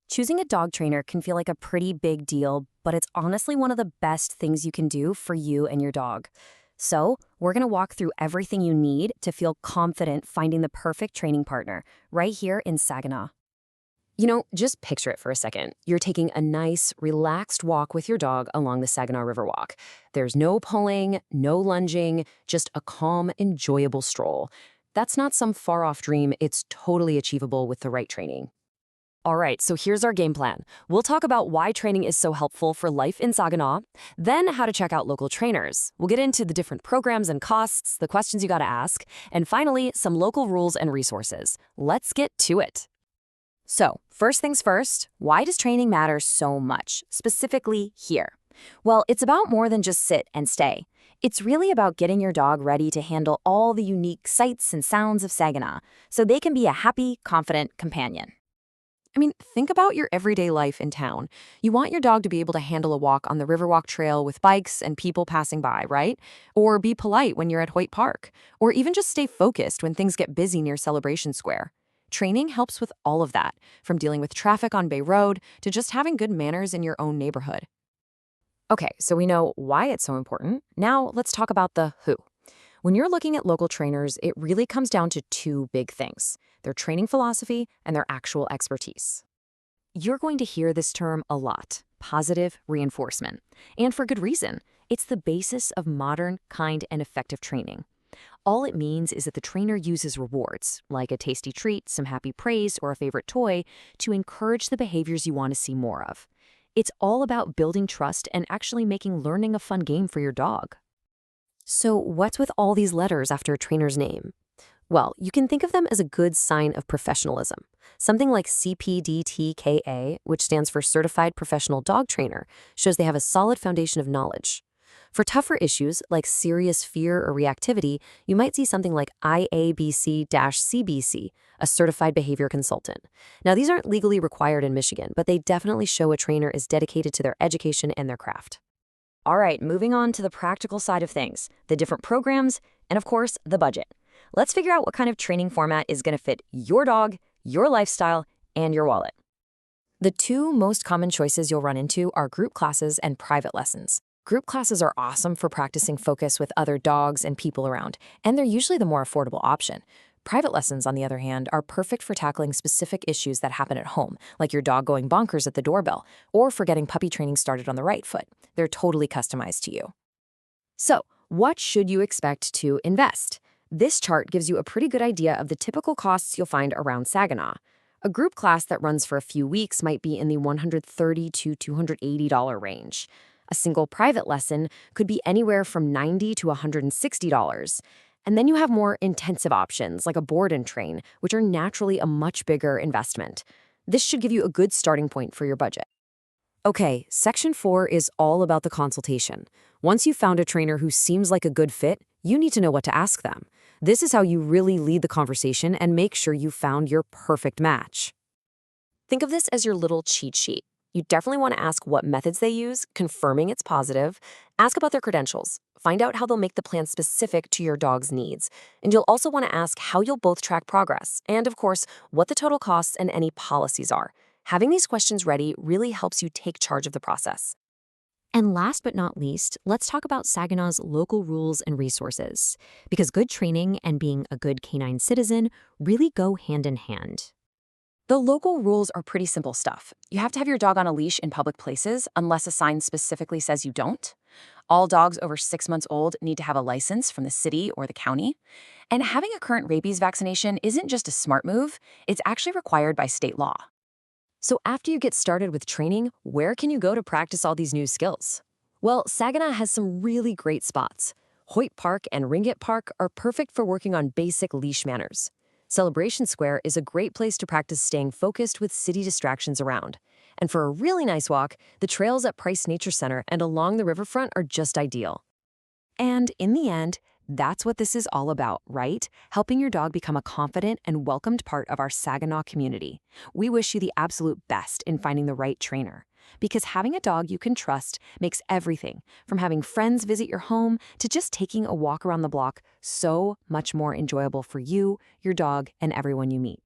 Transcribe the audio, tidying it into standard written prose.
Choosing a dog trainer can feel like a pretty big deal, but it's honestly one of the best things you can do for you and your dog. So, we're going to walk through everything you need to feel confident finding the perfect training partner right here in Saginaw. Just picture it for a second. You're taking a nice, relaxed walk with your dog along the Saginaw River Walk. There's no pulling, no lunging, just a calm, enjoyable stroll. That's not some far-off dream. It's totally achievable with the right training. All right, so here's our game plan. We'll talk about why training is so helpful for life in Saginaw, then how to check out local trainers. We'll get into the different programs and costs, the questions you got to ask, and finally, some local rules and resources. Let's get to it. So, first things first, why does training matter so much, specifically here? Well, it's about more than just sit and stay. It's really about getting your dog ready to handle all the unique sights and sounds of Saginaw, so they can be a happy, confident companion. Think about your everyday life in town. You want your dog to be able to handle a walk on the Riverwalk Trail with bikes and people passing by, right? Or be polite when you're at Hoyt Park. Or even just stay focused when things get busy near Celebration Square. Training helps with all of that, from dealing with traffic on Bay Road to just having good manners in your own neighborhood. Okay, so we know why it's so important. Now let's talk about the who. When you're looking at local trainers, it really comes down to two big things: their training philosophy and their actual expertise. You're going to hear this term a lot: positive reinforcement. And for good reason. It's the basis of modern, kind, and effective training. All it means is that the trainer uses rewards, like a tasty treat, some happy praise, or a favorite toy, to encourage the behaviors you want to see more of. It's all about building trust and actually making learning a fun game for your dog. So what's with all these letters after a trainer's name? Well, you can think of them as a good sign of professionalism. Something like CPDTKA, which stands for Certified Professional Dog Trainer, shows they have a solid foundation of knowledge. For tougher issues like serious fear or reactivity, you might see something like IABC-CBC, a Certified Behavior Consultant. Now, these aren't legally required in Michigan, but they definitely show a trainer is dedicated to their education and their craft. All right, moving on to the practical side of things, the different programs, and of course, the budget. Let's figure out what kind of training format is going to fit your dog, your lifestyle, and your wallet. The two most common choices you'll run into are group classes and private lessons. Group classes are awesome for practicing focus with other dogs and people around, and they're usually the more affordable option. Private lessons, on the other hand, are perfect for tackling specific issues that happen at home, like your dog going bonkers at the doorbell, or for getting puppy training started on the right foot. They're totally customized to you. So, what should you expect to invest? This chart gives you a pretty good idea of the typical costs you'll find around Saginaw. A group class that runs for a few weeks might be in the $130 to $280 range. A single private lesson could be anywhere from $90 to $160. And then you have more intensive options like a board and train, which are naturally a much bigger investment. This should give you a good starting point for your budget. Okay, Section 4 is all about the consultation. Once you've found a trainer who seems like a good fit, you need to know what to ask them. This is how you really lead the conversation and make sure you found your perfect match. Think of this as your little cheat sheet. You definitely want to ask what methods they use, confirming it's positive. Ask about their credentials. Find out how they'll make the plan specific to your dog's needs. And you'll also want to ask how you'll both track progress, and of course, what the total costs and any policies are. Having these questions ready really helps you take charge of the process. And last but not least, let's talk about Saginaw's local rules and resources, because good training and being a good canine citizen really go hand in hand. The local rules are pretty simple stuff. You have to have your dog on a leash in public places unless a sign specifically says you don't. All dogs over 6 months old need to have a license from the city or the county. And having a current rabies vaccination isn't just a smart move, it's actually required by state law. So after you get started with training, where can you go to practice all these new skills? Well, Saginaw has some really great spots. Hoyt Park and Ringett Park are perfect for working on basic leash manners. Celebration Square is a great place to practice staying focused with city distractions around. And for a really nice walk, the trails at Price Nature Center and along the riverfront are just ideal. And in the end, that's what this is all about, right? Helping your dog become a confident and welcomed part of our Saginaw community. We wish you the absolute best in finding the right trainer, because having a dog you can trust makes everything from having friends visit your home to just taking a walk around the block so much more enjoyable for you, your dog, and everyone you meet.